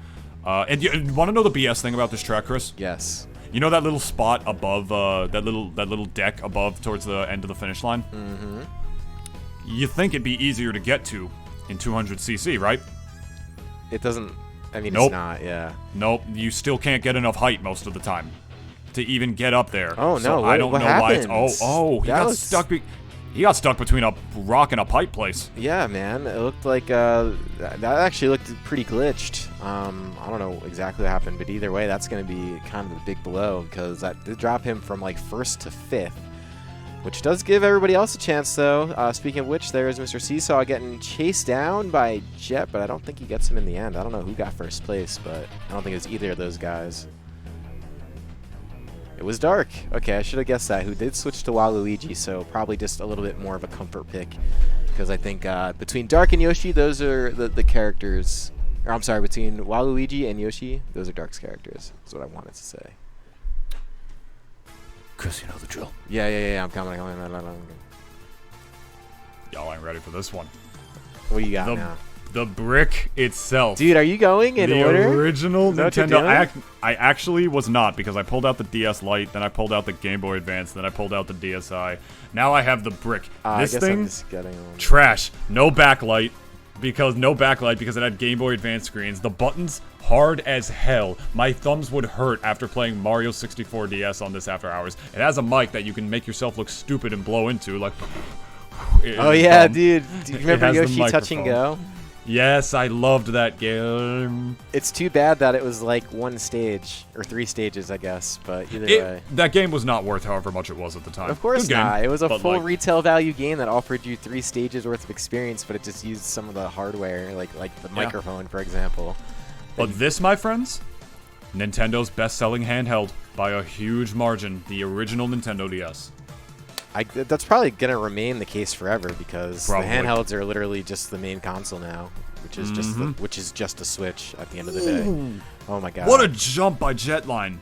And you want to know the BS thing about this track, Chris?
Yes.
You know that little spot above that little deck above towards the end of the finish line?
Mm-hmm.
You think it'd be easier to get to in 200cc, right?
It doesn't. I mean,
nope.
It's not. Yeah.
Nope. You still can't get enough height most of the time to even get up there.
Oh no!
So I don't know
happened?
why it's. He got stuck. He got stuck between a rock and a pipe place.
Yeah, man. It looked like that actually looked pretty glitched. I don't know exactly what happened, but either way, that's going to be kind of a big blow because that did drop him from like 1st to 5th, which does give everybody else a chance, though. Speaking of which, there is Mr. Seesaw getting chased down by Jet, but I don't think he gets him in the end. I don't know who got 1st place, but I don't think it was either of those guys. It was Dark. Okay, I should have guessed that. Who did switch to Waluigi, so probably just a little bit more of a comfort pick. Because I think between Dark and Yoshi, those are the characters. Or I'm sorry, between Waluigi and Yoshi, those are Dark's characters. That's what I wanted to say.
Chris, you know the drill.
Yeah. I'm coming.
Y'all ain't ready for this one.
What do you got now?
The brick itself.
Dude, are you going in order?
The original Nintendo.
I
actually was not because I pulled out the DS Lite, then I pulled out the Game Boy Advance, then I pulled out the DSi. Now I have the brick. This thing, trash. No backlight because it had Game Boy Advance screens. The buttons hard as hell. My thumbs would hurt after playing Mario 64 DS on this after hours. It has a mic that you can make yourself look stupid and blow into like.
Oh yeah, dude. Do you remember Yoshi Touch and Go?
Yes, I loved that game.
It's too bad that it was like 1 stage, or 3 stages, I guess, but either way.
That game was not worth however much it was at the time.
Of course not. It was a full retail value game that offered you 3 stages worth of experience, but it just used some of the hardware, like the microphone, for example.
But this, my friends, Nintendo's best-selling handheld by a huge margin, the original Nintendo DS.
That's probably going to remain the case forever because the handhelds are literally just the main console now, which is just a Switch at the end of the day. Oh my god.
What a jump by Jetline.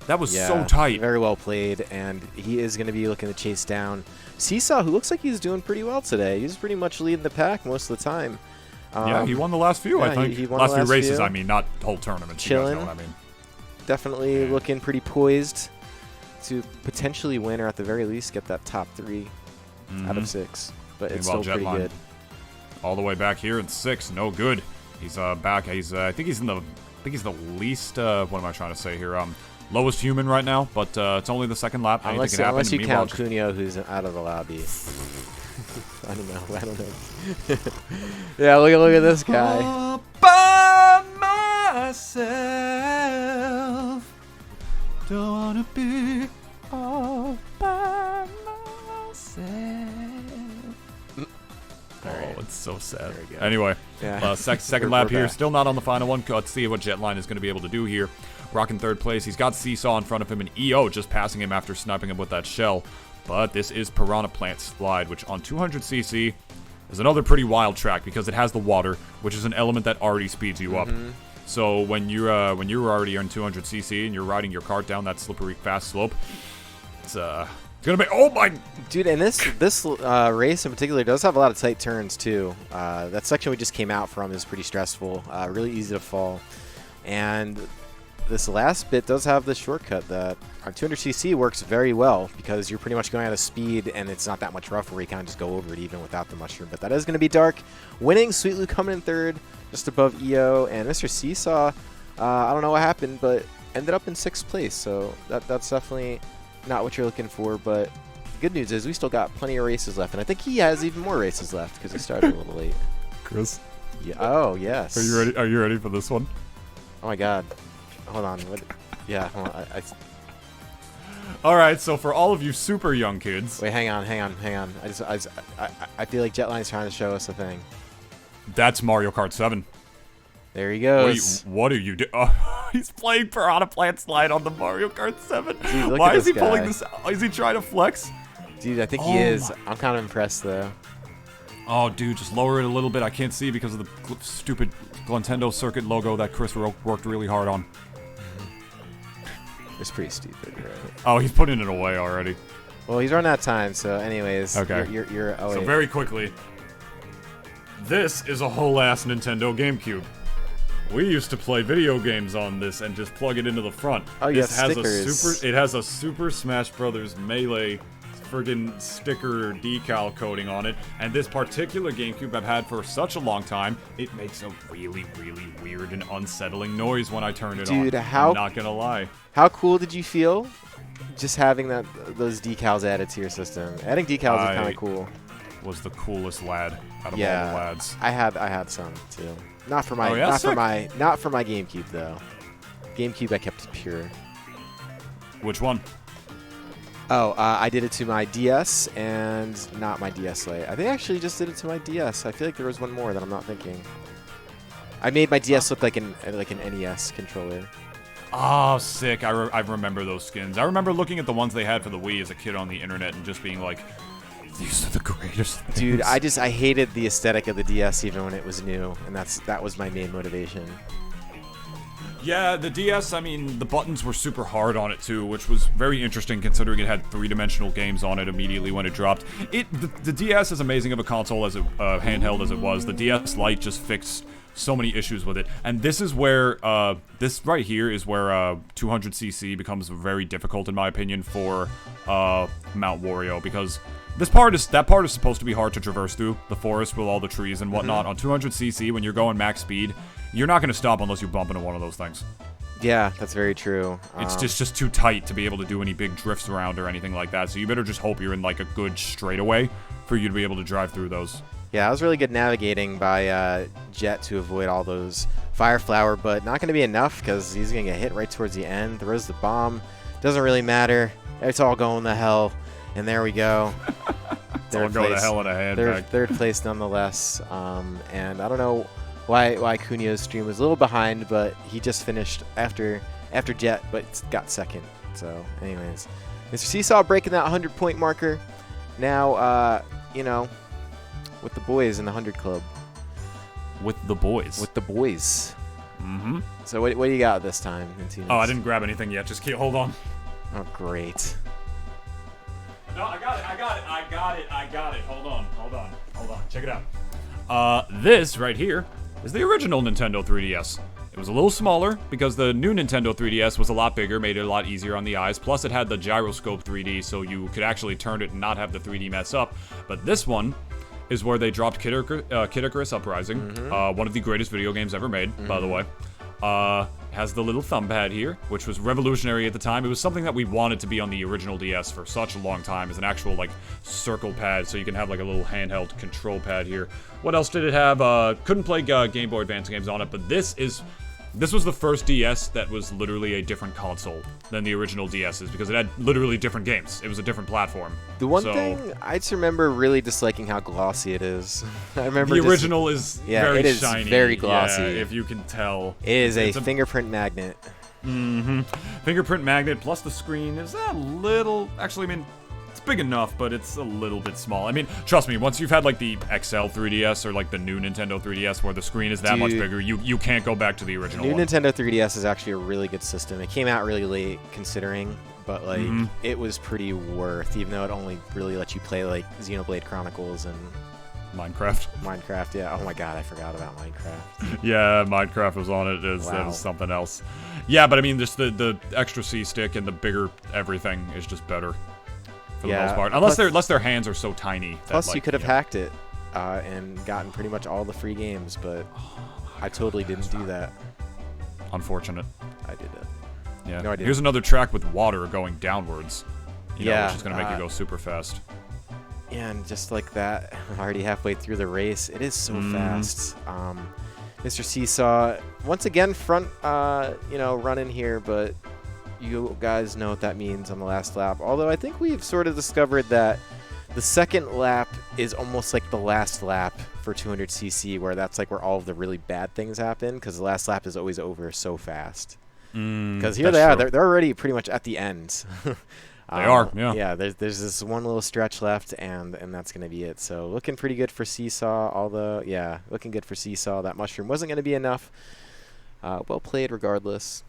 That was so tight.
Very well played, and he is going to be looking to chase down Seesaw, who looks like he's doing pretty well today. He's pretty much leading the pack most of the time.
Yeah, he won the last few, I think.
He won
last
the
few races, I mean, not whole tournaments.
Chilling.
You guys know what I mean.
Definitely looking pretty poised to potentially win, or at the very least get that top 3 out of 6. But it's still pretty good.
All the way back here in 6th. No good. He's back. He's I think he's the least. What am I trying to say here? Lowest human right now, but it's only the 2nd lap.
Unless you count Cuneo, who's out of the lobby. I don't know. Yeah, look at this guy.
All by myself. Don't wanna be all by myself.
Oh, it's so sad. Anyway,
yeah.
second lap here. Still not on the final one. Let's see what Jetline is going to be able to do here. Rocking 3rd place. He's got Seesaw in front of him and EO just passing him after sniping him with that shell. But this is Piranha Plant Slide, which on 200cc is another pretty wild track because it has the water, which is an element that already speeds you up. So when you're already on 200cc and you're riding your cart down that slippery fast slope, it's gonna be, oh my
dude! And this race in particular does have a lot of tight turns too. That section we just came out from is pretty stressful, really easy to fall, and this last bit does have the shortcut that on 200cc works very well because you're pretty much going at a speed and it's not that much rough where you kind of just go over it even without the mushroom. But that is going to be Dark winning. Sweet Lou coming in 3rd, just above EO, and Mr. Seesaw. I don't know what happened, but ended up in 6th place. So that's definitely not what you're looking for. But the good news is we still got plenty of races left, and I think he has even more races left because he started a little late.
Chris.
Yeah. Oh yes.
Are you ready? Are you ready for this one?
Oh my God. Hold on. What? Yeah. Hold on.
All right. So for all of you super young kids,
wait. Hang on. I feel like Jetline's trying to show us a thing.
That's Mario Kart 7.
There he goes.
What are you doing? Oh, he's playing Piranha Plant Slide on the Mario Kart 7.
Dude,
why is he pulling this? Is he trying to flex?
Dude, I think he is. I'm kind of impressed though.
Oh, dude, just lower it a little bit. I can't see because of the stupid Glentendo circuit logo that Chris worked really hard on.
It's pretty stupid, right?
Oh, he's putting it away already.
Well, he's run out of time, so anyways.
Okay. So very quickly, this is a whole ass Nintendo GameCube. We used to play video games on this and just plug it into the front.
Oh, yeah, stickers.
It has a Super Smash Brothers Melee friggin' sticker decal coating on it, and this particular GameCube I've had for such a long time, it makes a really, really weird and unsettling noise when I turn it on.
Dude,
I'm not gonna lie.
How cool did you feel just having those decals added to your system? Adding decals is kind of cool.
Was the coolest lad out of all the lads.
I had some too. Not for my not for my GameCube though. GameCube I kept it pure.
Which one?
Oh, I did it to my DS and not my DS Lite. I think I actually just did it to my DS. I feel like there was one more that I'm not thinking. I made my DS look like an NES controller.
Oh, sick. I remember those skins. I remember looking at the ones they had for the Wii as a kid on the internet and just being like, these are the greatest things.
Dude, I hated the aesthetic of the DS even when it was new, and that was my main motivation.
Yeah, the DS, I mean, the buttons were super hard on it too, which was very interesting considering it had three-dimensional games on it immediately when it dropped. The DS, as amazing of a console as handheld as it was, the DS Lite just fixed so many issues with it. And this is where, this right here is where 200cc becomes very difficult in my opinion for Mount Wario, because that part is supposed to be hard to traverse through, the forest with all the trees and whatnot. On 200cc, when you're going max speed, you're not going to stop unless you bump into one of those things.
Yeah, that's very true.
It's just too tight to be able to do any big drifts around or anything like that, so you better just hope you're in like a good straightaway for you to be able to drive through those.
Yeah, that was really good navigating by Jet to avoid all those Fire Flower, but not going to be enough because he's going to get hit right towards the end. Throws the bomb. Doesn't really matter. It's all going to hell. And there we go.
It's all going to hell in a handbag.
Third place nonetheless. And I don't know why Cuneo's stream was a little behind, but he just finished after Jet, but got second. So, anyways, Mr. Seesaw breaking that 100-point marker. Now, you know, with the boys in the 100 Club.
With the boys.
With the boys.
Mm-hmm.
So what do you got this time, Nintendo?
Oh, I didn't grab anything yet. Just hold on.
Oh, great.
No, I got it. Hold on. Check it out. This right here is the original Nintendo 3DS. It was a little smaller because the new Nintendo 3DS was a lot bigger, made it a lot easier on the eyes. Plus, it had the gyroscope 3D, so you could actually turn it and not have the 3D mess up. But this one is where they dropped Kid Icarus Uprising, one of the greatest video games ever made, by the way. Has the little thumb pad here, which was revolutionary at the time. It was something that we wanted to be on the original DS for such a long time, as an actual, like, circle pad, so you can have, like, a little handheld control pad here. What else did it have? Couldn't play Game Boy Advance games on it, but this was the first DS that was literally a different console than the original DS's, because it had literally different games. It was a different platform.
The one thing, I just remember really disliking how glossy it is. I remember
the original is very
it is
shiny.
Very glossy.
Yeah, if you can tell.
It is a fingerprint magnet.
Fingerprint magnet, plus the screen is a little... Actually, I mean, it's big enough, but it's a little bit small. I mean, trust me, once you've had, like, the XL 3DS or, like, the new Nintendo 3DS where the screen is that much bigger, you can't go back to the original one.
New Nintendo 3DS is actually a really good system. It came out really late, considering, but, like, it was pretty worth, even though it only really let you play, like, Xenoblade Chronicles and... Minecraft, yeah. Oh my god, I forgot about Minecraft.
Yeah, Minecraft was on it. That was something else. Yeah, but I mean, just the extra C-stick and the bigger everything is just better for the most part. Unless their hands are so tiny.
Plus, like, you could have hacked it and gotten pretty much all the free games, but I totally didn't do that.
Unfortunate.
I did it.
Yeah.
No, I didn't.
Here's another track with water going downwards. You know, which is going to make you go super fast.
Yeah, and just like that, already halfway through the race, it is so fast. Mr. Seesaw, once again, front, running here, but you guys know what that means on the last lap. Although I think we've sort of discovered that the second lap is almost like the last lap for 200cc, where that's like where all of the really bad things happen, because the last lap is always over so fast. Because here they are, they're already pretty much at the end.
They are, yeah.
Yeah, there's this one little stretch left, and that's going to be it. So looking pretty good for Seesaw, looking good for Seesaw. That mushroom wasn't going to be enough. Well played regardless.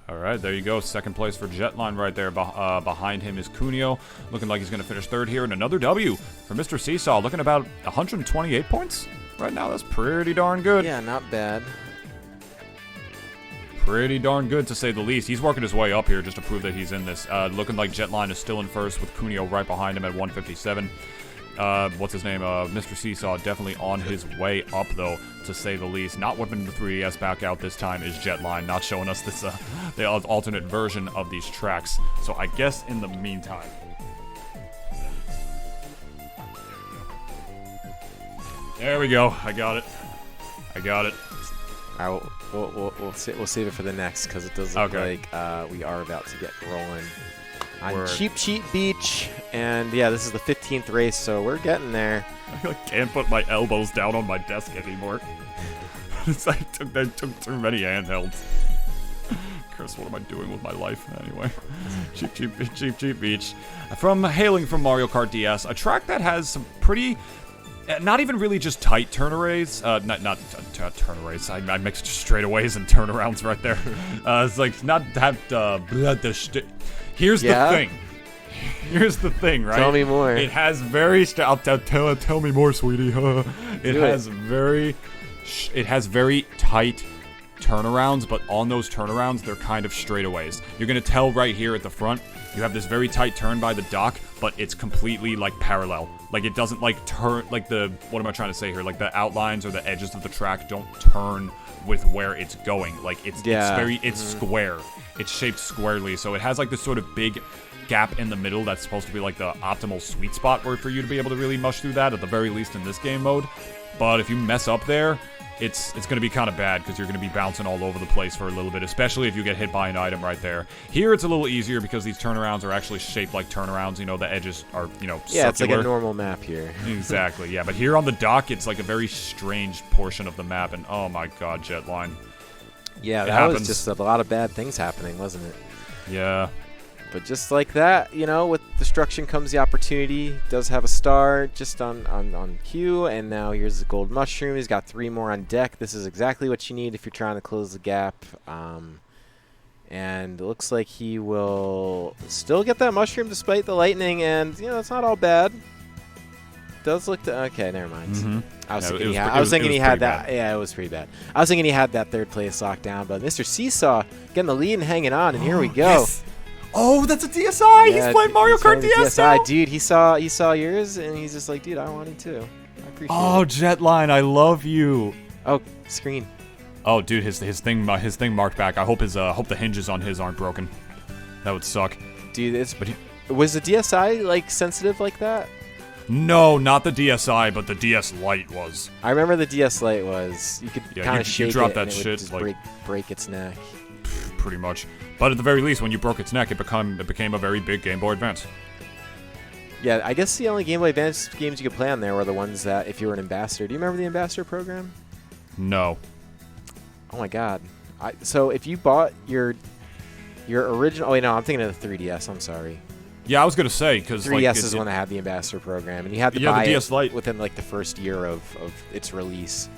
All right, there you go. Second place for Jetline right there. Behind him is Cuneo, looking like he's going to finish third here. And another W for Mr. Seesaw, looking about 128 points right now. That's pretty darn good.
Yeah, not bad.
Pretty darn good, to say the least. He's working his way up here just to prove that he's in this. Looking like Jetline is still in first, with Cuneo right behind him at 157. What's his name? Mr. Seesaw definitely on his way up, though, to say the least. Not whipping the 3DS back out this time is Jetline, not showing us this the alternate version of these tracks. So I guess in the meantime... There we go. I got it.
All right, we'll save it for the next, because it does look like we are about to get rolling on Cheap Cheat Beach. And yeah, this is the 15th race, so we're getting there.
I can't put my elbows down on my desk anymore. I took too many handhelds. Chris, what am I doing with my life anyway? Cheap Beach. Hailing from Mario Kart DS, a track that has some pretty... Not even really just tight turnaways. Not turnaways. I mixed straightaways and turnarounds right there. It's like not have Here's the thing. Here's the thing, right?
Tell me more.
It has very. Tell me more, sweetie. It has very tight turnarounds, but on those turnarounds, they're kind of straightaways. You're gonna tell right here at the front. You have this very tight turn by the dock, but it's completely, like, parallel. Like, it doesn't, like, turn, like, what am I trying to say here? Like, the outlines or the edges of the track don't turn with where it's going. Like, it's square. It's shaped squarely, so it has, like, this sort of big gap in the middle that's supposed to be, like, the optimal sweet spot for you to be able to really mush through that, at the very least in this game mode. But if you mess up there... It's going to be kind of bad, because you're going to be bouncing all over the place for a little bit, especially if you get hit by an item right there. Here it's a little easier because these turnarounds are actually shaped like turnarounds. You know, the edges are, circular.
It's like a normal map here.
Exactly, yeah. But here on the dock, it's like a very strange portion of the map, and oh my god, Jetline.
Yeah, that was just a lot of bad things happening, wasn't it?
Yeah.
But just like that, with destruction comes the opportunity. Does have a star just on cue, and now here's the gold mushroom. He's got 3 more on deck. This is exactly what you need if you're trying to close the gap. And it looks like he will still get that mushroom despite the lightning, and it's not all bad. Does look okay, never mind. I was thinking he had that. Yeah, it was pretty bad. I was thinking he had that third place locked down, but Mr. Seesaw getting the lead and hanging on, and here we go.
Yes. Oh, that's a DSi!
Yeah,
he's playing Mario Kart DS now?
Dude, he saw yours, and he's just like, dude, I want it too. I appreciate it.
Oh, Jetline, I love you.
Oh, screen.
Oh, dude, his thing marked back. I hope the hinges on his aren't broken. That would suck.
Dude, was the DSi like sensitive like that?
No, not the DSi, but the DS Lite was.
I remember the DS Lite was. You could kind of shake
drop
it
that
and it
shit,
would just
like,
break its neck.
Pretty much. But at the very least, when you broke its neck, it became a very big Game Boy Advance.
Yeah, I guess the only Game Boy Advance games you could play on there were the ones that, if you were an ambassador. Do you remember the ambassador program?
No.
Oh my god. So if you bought your original... Oh, wait, no, I'm thinking of the 3DS. I'm sorry.
Yeah, I was going to say, because...
3DS is one that had the ambassador program, and you had to buy
the DS Lite.
within like the first year of its release.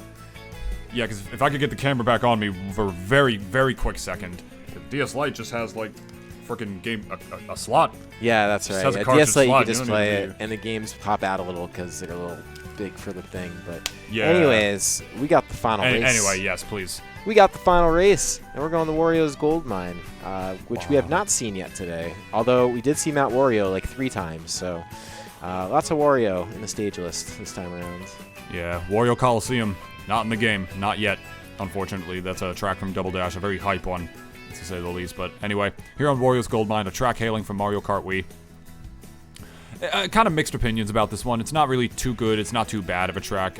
Yeah, because if I could get the camera back on me for a very, very quick second, the DS Lite just has, like, freaking a slot.
Yeah, that's right.
Just has a
Yeah,
cartridge
DS Lite, you
slot,
can just
you don't
play
even
it,
need-
and the games pop out a little because they're a little big for the thing. But
Yeah.
anyways, we got the final race.
Anyway, yes, please.
We got the final race, and we're going to Wario's Gold Mine, which we have not seen yet today. Although we did see Mount Wario like 3 times, so lots of Wario in the stage list this time around.
Yeah, Wario Coliseum, not in the game, not yet. Unfortunately, that's a track from Double Dash, a very hype one, to say the least. But anyway, here on Wario's Gold Mine, a track hailing from Mario Kart Wii. Kind of mixed opinions about this one. It's not really too good. It's not too bad of a track.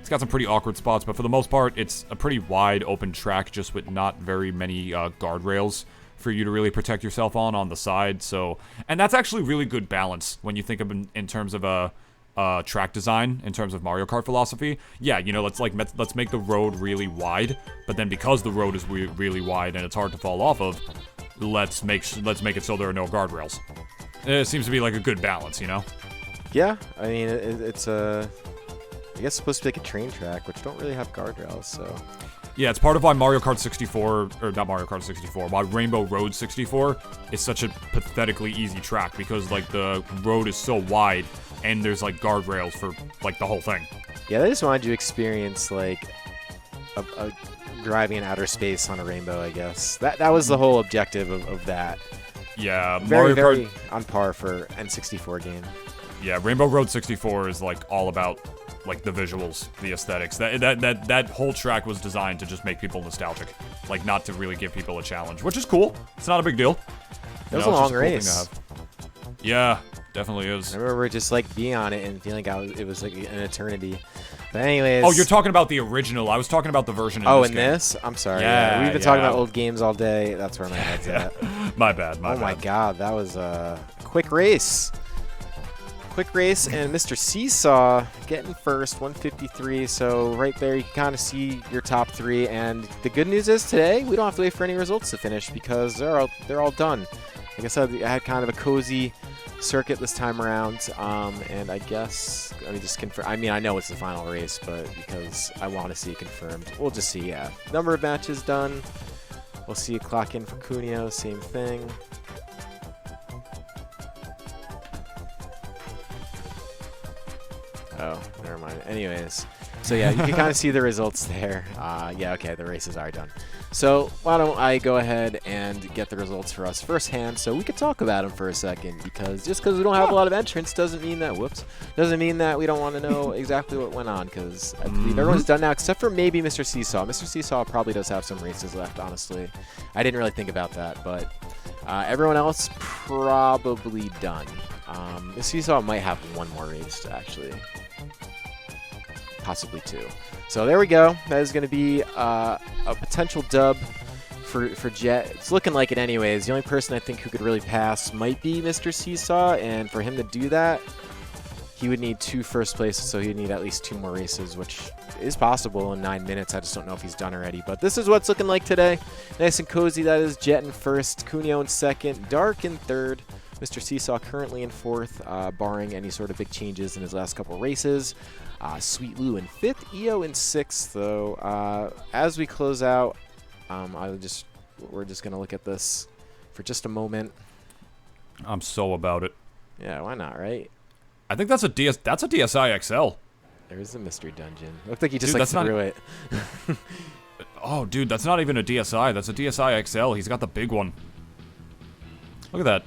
It's got some pretty awkward spots, but for the most part, it's a pretty wide open track, just with not very many guardrails for you to really protect yourself on the side. So, and that's actually really good balance when you think of in terms of a track design, in terms of Mario Kart philosophy. Yeah, you know, let's make the road really wide, but then because the road is really wide and it's hard to fall off of, let's make it so there are no guardrails. It seems to be like a good balance, you know?
Yeah, I mean, it's I guess it's supposed to be like a train track, which don't really have guardrails, so...
Yeah, it's part of why Mario Kart 64, or not Mario Kart 64, why Rainbow Road 64 is such a pathetically easy track, because, like, the road is so wide, and there's, like, guardrails for, like, the whole thing.
Yeah, they just wanted you to experience, like, a driving in outer space on a rainbow, I guess. That was the whole objective of that.
Yeah,
Very,
Mario
very
Kart...
on par for N64 game.
Yeah, Rainbow Road 64 is, like, all about... like the visuals, the aesthetics. That whole track was designed to just make people nostalgic, like not to really give people a challenge, which is cool. It's not a big deal.
It was a long race.
Yeah, definitely is.
I remember just like being on it and feeling like it was like an eternity. But anyways.
Oh, you're talking about the original. I was talking about the version.
In this? I'm sorry.
Yeah,
we've been talking about old games all day. That's where my head's at.
My bad.
Oh my god, that was a quick race. Quick race, and Mr. Seesaw getting first, 153. So right there, you can kind of see your top 3. And the good news is today we don't have to wait for any results to finish because they're all done. Like I said, I had kind of a cozy circuit this time around, and I guess let me just confirm. I mean, I know it's the final race, but because I want to see it confirmed, we'll just see. Yeah, number of matches done. We'll see a clock in for Cuneo, same thing. Oh, never mind. Anyways, so yeah, you can kind of see the results there. Yeah, okay, the races are done. So why don't I go ahead and get the results for us firsthand so we could talk about them for a second, because just because we don't have a lot of entrants doesn't mean that, doesn't mean that we don't want to know exactly what went on, because I believe everyone's done now except for maybe Mr. Seesaw. Mr. Seesaw probably does have some races left, honestly. I didn't really think about that, but everyone else probably done. Mr. Seesaw might have one more race, actually. Possibly 2. So there we go. That is going to be a potential dub for Jet. It's looking like it anyways. The only person I think who could really pass might be Mr. Seesaw, and for him to do that, he would need 2 first places, so he'd need at least 2 more races, which is possible in 9 minutes. I just don't know if he's done already. But this is what it's looking like today. Nice and cozy. That is Jet in first, Cuneo in second, Dark in third, Mr. Seesaw currently in fourth, barring any sort of big changes in his last couple races. Sweet Lou in 5th, EO in 6th, though. As we close out, we're just going to look at this for just a moment.
I'm so about it.
Yeah, why not, right?
I think that's a DSi XL.
There's a mystery dungeon. Looked like he just
Dude,
threw it.
Oh, dude, that's not even a DSi. That's a DSi XL. He's got the big one. Look at that.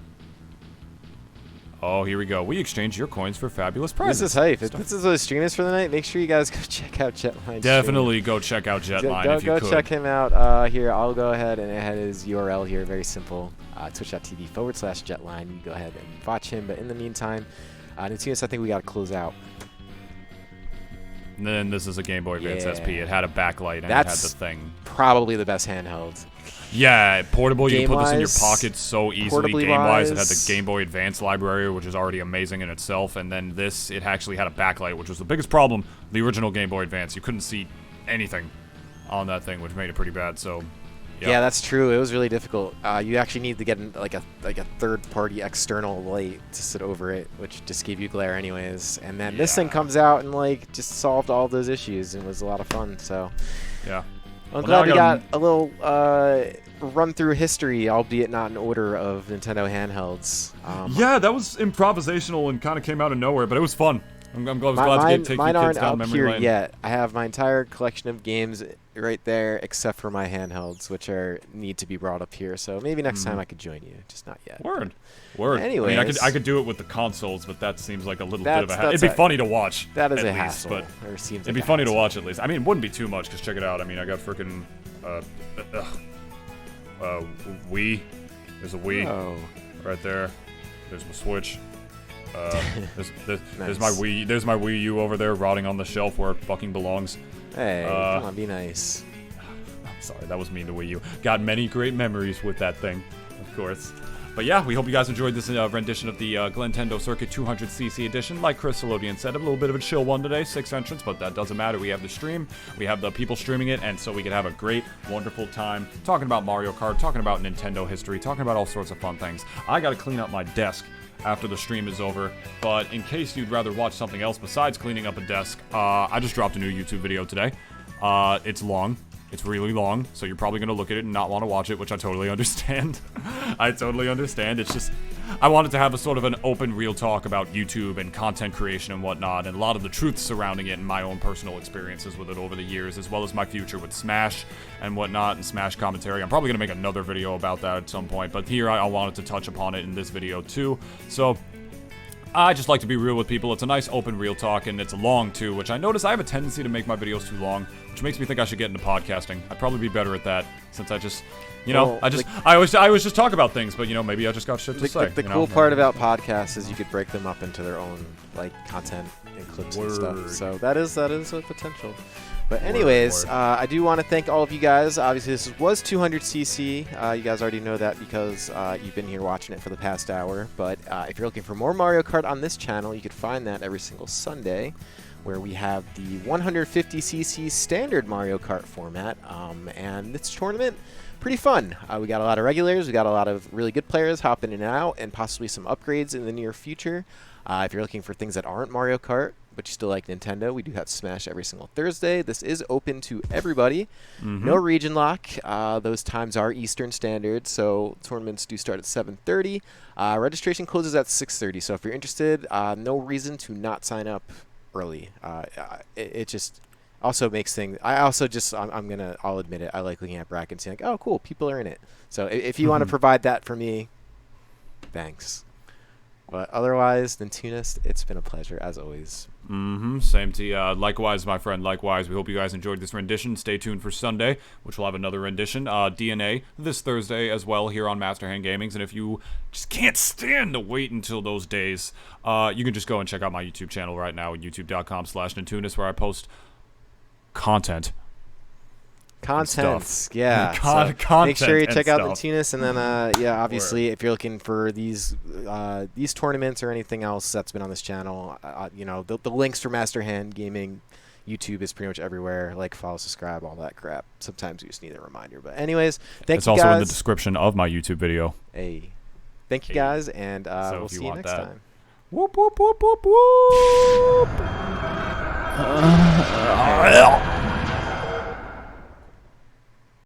Oh, here we go. We exchange your coins for fabulous prizes.
This is hype. If this is what the stream is for the night, make sure you guys go check out Jetline.
Definitely go check out Jetline if you could.
Go check him out. Here, I'll go ahead and add his URL here. Very simple. Twitch.tv/Jetline. You can go ahead and watch him. But in the meantime, Nintendo's, I think we got to close out.
And then this is a Game Boy Advance SP. It had a backlight and it had the thing.
Probably the best handheld.
Yeah, portable. You can put this in your pocket so easily. Game-wise, it had the Game Boy Advance library, which is already amazing in itself. And then this, it actually had a backlight, which was the biggest problem. The original Game Boy Advance, you couldn't see anything on that thing, which made it pretty bad. So,
yeah, that's true. It was really difficult. You actually need to get like a third-party external light to sit over it, which just gave you glare anyways. And then this thing comes out and like just solved all those issues and was a lot of fun. So,
yeah.
I'm glad we got a little run through history, albeit not in order, of Nintendo handhelds.
Yeah, that was improvisational and kind of came out of nowhere, but it was fun. I'm glad to take you kids down memory lane.
Yet. I have my entire collection of games right there, except for my handhelds, which need to be brought up here. So maybe next time I could join you, just not yet.
Word.
Anyways,
I mean, I could do it with the consoles, but that seems like a little bit of a hassle. It'd be funny to watch.
That is
a
hassle.
But
it'd
be funny to watch at least. I mean, it wouldn't be too much, because check it out. I mean, I got freaking Wii. There's a Wii right there. There's my Switch. There's my Wii. There's my Wii U over there, rotting on the shelf where it fucking belongs.
Hey, come on, be nice.
I'm sorry, that was mean to Wii U. Got many great memories with that thing, of course. But yeah, we hope you guys enjoyed this rendition of the Glentendo Circuit 200cc edition. Like Chris Salodian said, a little bit of a chill one today, 6 entrants, but that doesn't matter. We have the stream, we have the people streaming it, and so we can have a great, wonderful time talking about Mario Kart, talking about Nintendo history, talking about all sorts of fun things. I gotta clean up my desk after the stream is over, but in case you'd rather watch something else besides cleaning up a desk, I just dropped a new YouTube video today. It's long. It's really long, so you're probably going to look at it and not want to watch it, which I totally understand. I totally understand. It's just, I wanted to have a sort of an open, real talk about YouTube and content creation and whatnot, and a lot of the truths surrounding it and my own personal experiences with it over the years, as well as my future with Smash and whatnot, and Smash commentary. I'm probably going to make another video about that at some point, but here I wanted to touch upon it in this video too. So, I just like to be real with people. It's a nice open real talk, and it's long too, which I notice I have a tendency to make my videos too long, which makes me think I should get into podcasting. I'd probably be better at that, since I just, you know, I always just talk about things, but you know, maybe I just got shit to say.
The cool part about podcasts is you could break them up into their own like content and clips and stuff. So that is a potential. But anyways, I do want to thank all of you guys. Obviously, this was 200cc. You guys already know that because you've been here watching it for the past hour. But if you're looking for more Mario Kart on this channel, you could find that every single Sunday, where we have the 150cc standard Mario Kart format. And this tournament, pretty fun. We got a lot of regulars. We got a lot of really good players hopping in and out, and possibly some upgrades in the near future. If you're looking for things that aren't Mario Kart, but you still like Nintendo, we do have Smash every single Thursday. This is open to everybody. No region lock. Those times are Eastern Standard, so tournaments do start at 7:30. Registration closes at 6:30, so if you're interested, no reason to not sign up early. It just also makes things... I'll admit it, I like looking at brackets and like, oh, cool, people are in it. So if you want to provide that for me, thanks. But otherwise, Nintunist, it's been a pleasure, as always.
Same to you. Likewise, my friend, likewise. We hope you guys enjoyed this rendition. Stay tuned for Sunday, which will have another rendition. DNA this Thursday as well here on Master Hand Gaming's. And if you just can't stand to wait until those days, you can just go and check out my YouTube channel right now at youtube.com/Nintunist, where I post content.
Yeah.
Content.
Make sure you check out Nintunist, and then obviously if you're looking for these tournaments or anything else that's been on this channel, you know, the links for Master Hand Gaming YouTube is pretty much everywhere. Like, follow, subscribe, all that crap. Sometimes you just need a reminder. But anyways, thank you guys.
It's also in the description of my YouTube video.
Thank you guys, and we'll see you next time.
Whoop whoop whoop whoop whoop.